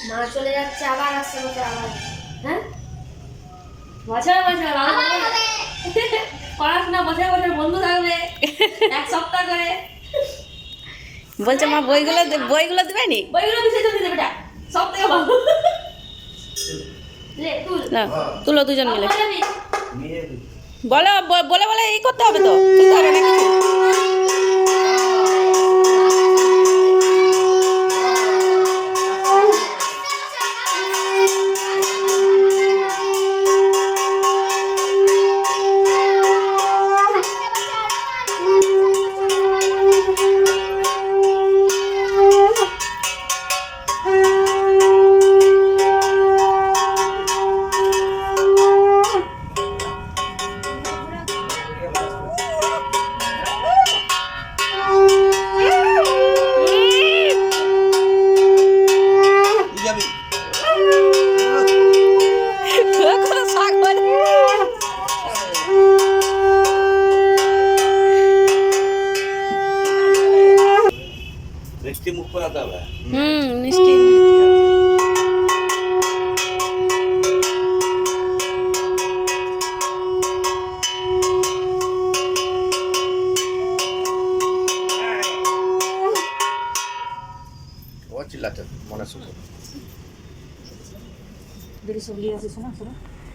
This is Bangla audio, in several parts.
মা চলে যাচ্ছে আবার আসছে বছর আবার। হ্যাঁ বছর বছর পড়াশোনা বছর বছর বন্ধু থাকবে এক সপ্তাহ করে। বলছে মা বইগুলো দেবে নি? বইগুলো বিষয় চলে যাবে এটা সব থেকে ভালো। লে তুল না তুলো দুজন মিলে যাবি বলো বলে বলে এই করতে হবে তো তুলতে হবে না কিছু। মিষ্টি মুখ করাতে হবে। মিষ্টি ও চিল্লাতে মনে শুনে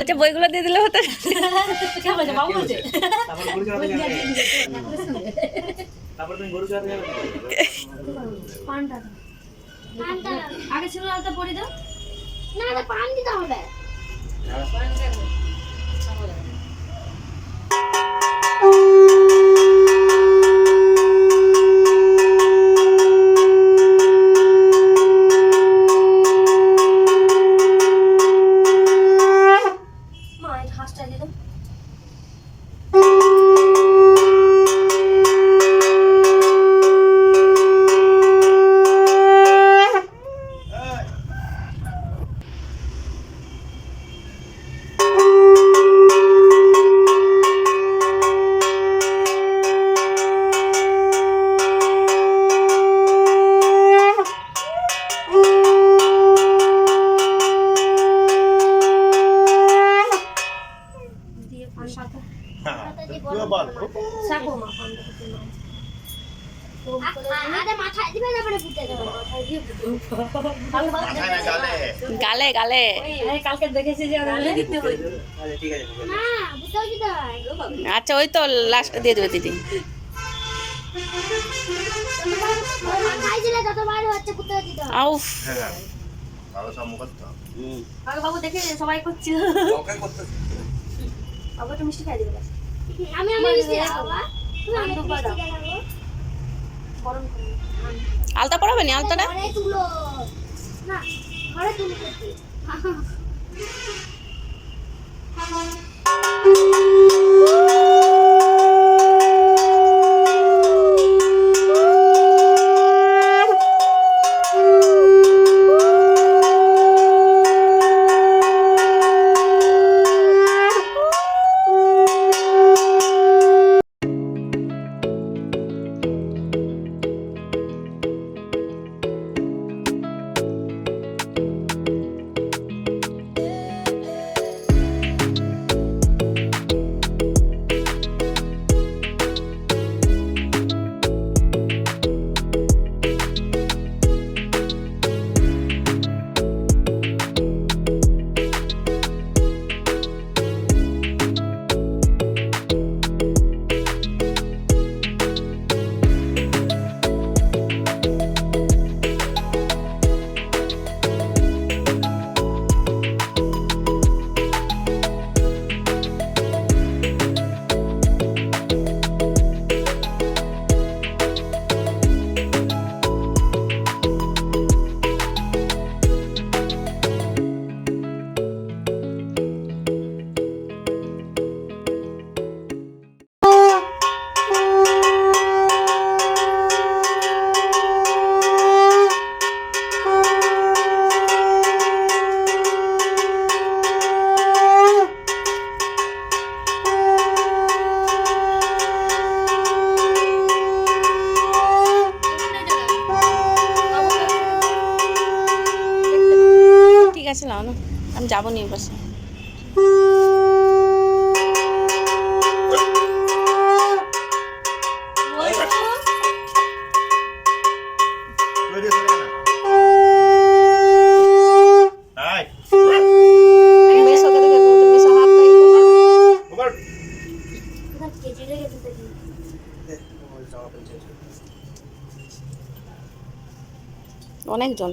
আচ্ছা বইগুলো দিয়ে দিলে হতো। তারপর তুমি গরু চড়াতে যাবে। পানটা আগে ছিল আলতা পড়ি দাও না না পান দিতে হবে। মা এই ঘাসটা দিয়ে দাও। দিয়ে পান পাতা তুইও বল। শাকো মা পানটা দিতে মা আরে মাথায় দিবে না পরে ফুটে দেবে। মাথায় দিয়ে মাথায় না গালে। গালে গালে এই কালকে দেখেছি যে গালে দিতে হয়। আচ্ছা ঠিক আছে। না বুঝতেও দিতে হয়। আচ্ছা ওই তো লাস্ট দিয়ে দেবে দিদি। মাথায় দিলে যতবার হচ্ছে ফুটে দিতে হয়। আউফ হ্যাঁ ভালো সব মুখস্থ। আগে বাবু দেখে সবাই করছিল ওকে করতে বাবু একটু মিষ্টি খাই দিবে আমি মিষ্টি খাবো। তুমি আমি মিষ্টি দুবার দাও। খাবো। গরম করে আলতা পড়াবে নি আলতাটা? ঘরে তুলো না ঘরে তুলো করতে। পাশে নাও না, আমি যাবো নি পাশে। মেশোকে দেখে বলতে, মেশো হাতটা ই করো। কেজি লেগে দিতে দিই। অনেক জল।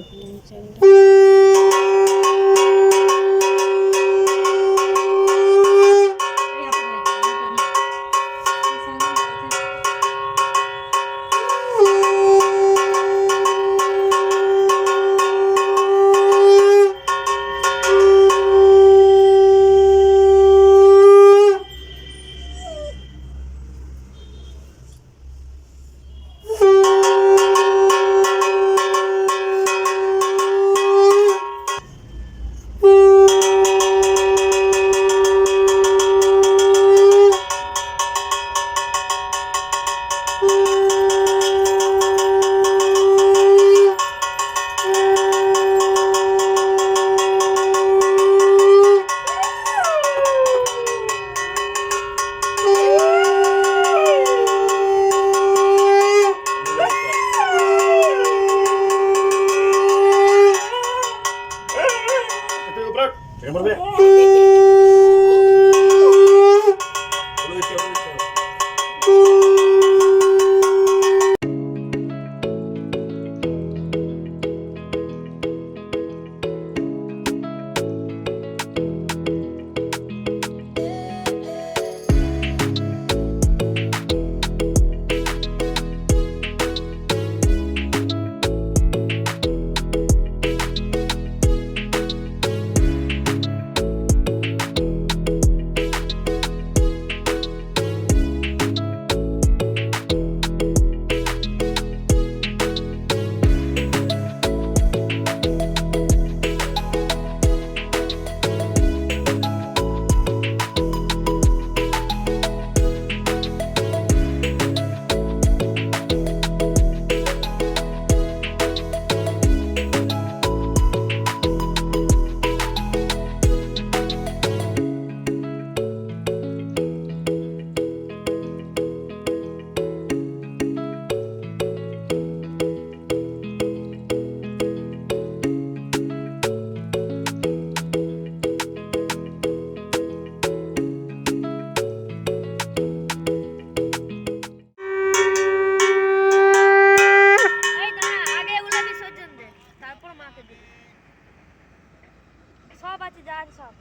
সব আছে, যা আছে সব।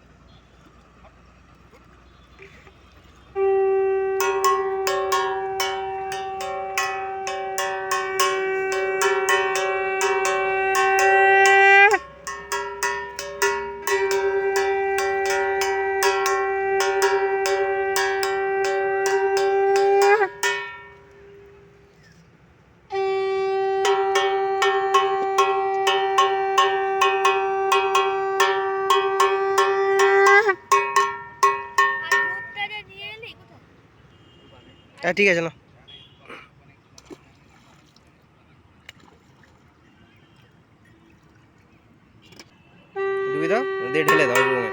হ্যাঁ ঠিক আছে না ডুবি দাও দিয়ে ঢেলে দাও রুমে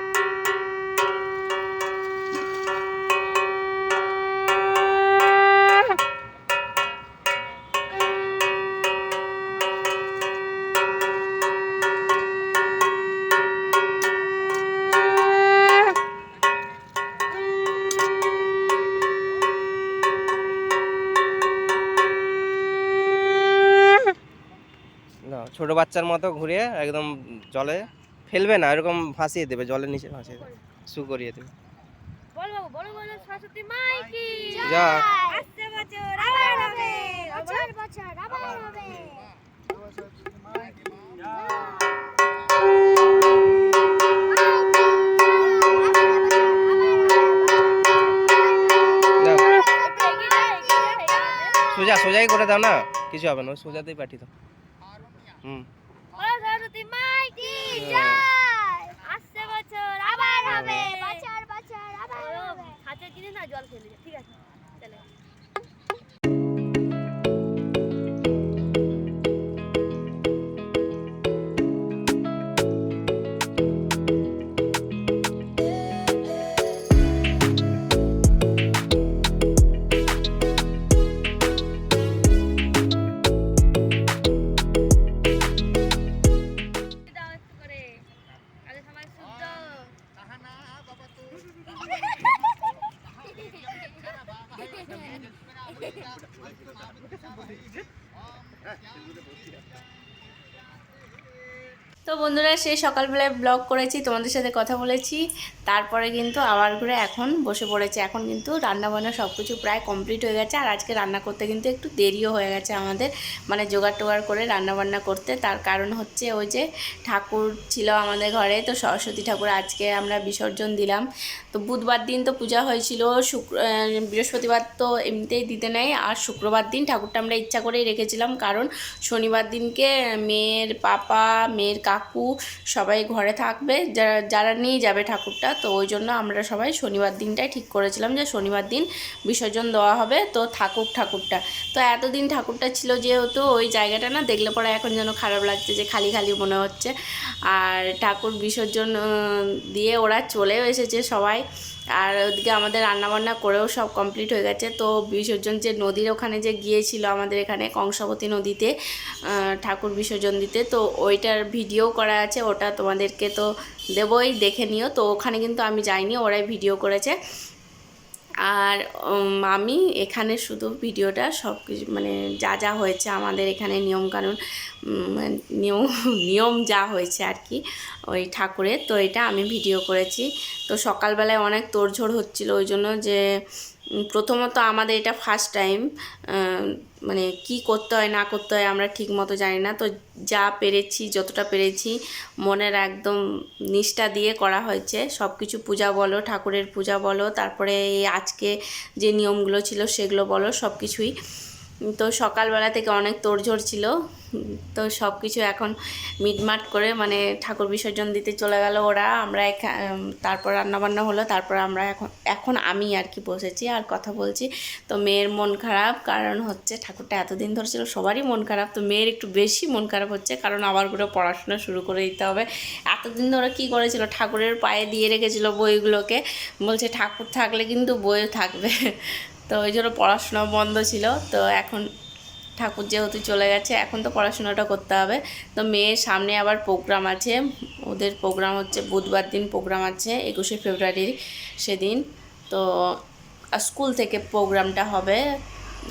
ছোট বাচ্চার মতো ঘুরিয়ে একদম জলে ফেলবে না, এরকম ভাসিয়ে দেবে, জলের নিচে ভাসিয়ে দেবে, শু করিয়ে দেবে। বল বাবু, বলো বলো, সরস্বতী মাই কি যা আসছে বছর আবার হবে, বছর বছর আবার হবে। দাও একটু এগিয়ে যা, এগিয়ে যা, এগিয়ে যা। সোজা সোজাই করে দাও না, কিছু হবে না, ওই সোজাতেই পাঠিয়ে দাও। হুম বলো সরস্বতী মাই কি আসছে বছর আবার হবে, বছর বছর আবার হবে। হাতে জিনিস না জল ফেলে যা, ঠিক আছে চলে। তো বন্ধুরা সেই সকালবেলায় ব্লগ করেছি, তোমাদের সাথে কথা বলেছি, তারপরে কিন্তু আবার করে এখন বসে পড়েছে। এখন কিন্তু রান্নাবান্না সব কিছু প্রায় কমপ্লিট হয়ে গেছে। আর আজকে রান্না করতে কিন্তু একটু দেরিও হয়ে গেছে আমাদের, মানে জোগাড় টোগাড় করে রান্নাবান্না করতে। তার কারণ হচ্ছে ওই যে ঠাকুর ছিল আমাদের ঘরে, তো সরস্বতী ঠাকুর আজকে আমরা বিসর্জন দিলাম। তো বুধবার দিন তো পূজা হয়েছিল, বৃহস্পতিবার তো এমনিতেই দিতে নেয়, আর শুক্রবার দিন ঠাকুরটা আমরা ইচ্ছা করেই রেখেছিলাম, কারণ শনিবার দিনকে মেয়ের পাপা, মেয়ের কাকু সবাই ঘরে থাকবে, যারা নিয়ে যাবে ঠাকুরটা। তো ওই জন্য আমরা সবাই শনিবার দিনটাই ঠিক করেছিলাম যে শনিবার দিন বিসর্জন দেওয়া হবে, তো থাকুক ঠাকুরটা। তো এতদিন ঠাকুরটা ছিল যেহেতু ওই জায়গাটা না দেখলে পরে এখন যেন খারাপ লাগছে, যে খালি খালি মনে হচ্ছে। আর ঠাকুর বিসর্জন দিয়ে ওরা চলেও এসেছে সবাই, আর ওদিকে আমাদের রান্নাবান্না করেও সব কমপ্লিট হয়ে গেছে। তো বিসর্জন যে নদীর ওখানে যে গিয়েছিল আমাদের এখানে কংসাবতী নদীতে ঠাকুর বিসর্জন দিতে, তো ওইটার ভিডিও করা আছে, ওটা তোমাদেরকে তো দেবই, দেখে নিও। তো ওখানে কিন্তু আমি যাইনি, ওরাই ভিডিও করেছে। আর আমি এখানে শুধু ভিডিওটা সব কিছু মানে যা যা হয়েছে আমাদের এখানে নিয়মকানুন, নিয়ম যা হয়েছে আর কি ওই ঠাকুরের, তো এটা আমি ভিডিও করেছি। তো সকালবেলায় অনেক তোড়ঝোড় হচ্ছিল, ওই জন্য যে প্রথমত আমাদের এটা ফার্স্ট টাইম, মানে কি করতে হয় না করতে হয় আমরা ঠিক মতো জানি না। তো যা পেরেছি, যতটা পেরেছি মনের একদম নিষ্ঠা দিয়ে করা হয়েছে সব কিছু, পূজা বলো, ঠাকুরের পূজা বলো, তারপরে এই আজকে যে নিয়মগুলো ছিল সেগুলো বলো, সব কিছুই। তো সকালবেলা থেকে অনেক তোড়ঝোড় ছিল, তো সব কিছু এখন মিটমাট করে মানে ঠাকুর বিসর্জন দিতে চলে গেল ওরা। আমরা তারপর রান্নাবান্না হলো, তারপর আমরা এখন আমি আর কি বসেছি আর কথা বলছি। তো মেয়ের মন খারাপ, কারণ হচ্ছে ঠাকুরটা এতদিন ধরে ছিল, সবারই মন খারাপ, তো মেয়ের একটু বেশি মন খারাপ হচ্ছে, কারণ আবার করে পড়াশোনা শুরু করে দিতে হবে। এতদিন ধরে কী করেছিল, ঠাকুরের পায়ে দিয়ে রেখেছিল বইগুলোকে, বলছে ঠাকুর থাকলে কিন্তু বইও থাকবে, তো ওই জন্য পড়াশোনা বন্ধ ছিল। তো এখন ঠাকুর যেহেতু চলে গেছে, এখন তো পড়াশোনাটা করতে হবে। তো মেয়ের সামনে আবার প্রোগ্রাম আছে, ওদের প্রোগ্রাম হচ্ছে বুধবার দিন প্রোগ্রাম আছে 21শে ফেব্রুয়ারির সেদিন। তো স্কুল থেকে প্রোগ্রামটা হবে,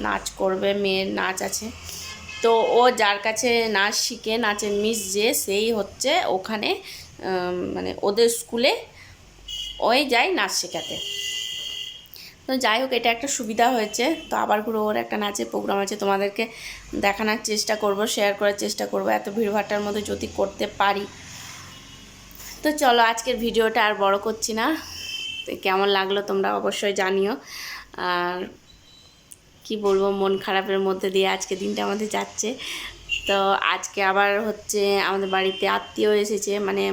নাচ করবে, মেয়ের নাচ আছে। তো ও যার কাছে নাচ শিখে, নাচের মিস যে, সেই হচ্ছে ওখানে মানে ওদের স্কুলে ওই যায় নাচ শেখাতে। তো যাই হোক, এটা একটা সুবিধা হয়েছে। তো আবার করে ওর একটা নাচের প্রোগ্রাম আছে, তোমাদেরকে দেখানোর চেষ্টা করব, শেয়ার করার চেষ্টা করব এত ভিড়ভাট্টার মধ্যে যদি করতে পারি। তো চলো আজকের ভিডিওটা আর বড় করছি না, কেমন লাগলো তোমরা অবশ্যই জানিও। আর কি বলবো, মন খারাপের মধ্যে দিয়ে আজকে দিনটা আমাদের যাচ্ছে। তো আজকে আবার হচ্ছে আমাদের বাড়িতে আত্মীয় এসেছে, মানে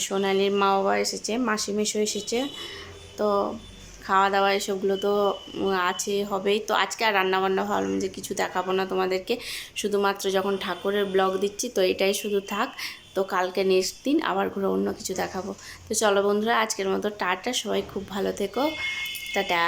সোনালির মা বাবা এসেছে, মাসি মেশো এসেছে। তো খাওয়া দাওয়া এসবগুলো তো আছে, হবেই। তো আজকে আর রান্নাবান্না ভাবলাম যে কিছু দেখাবো না তোমাদেরকে, শুধুমাত্র যখন ঠাকুরের ব্লগ দিচ্ছি তো এটাই শুধু থাক। তো কালকে নেক্সট দিন আবার ঘুরে অন্য কিছু দেখাবো। তো চলো বন্ধুরা, আজকের মতো টাটা, সবাই খুব ভালো থেকো, টাটা।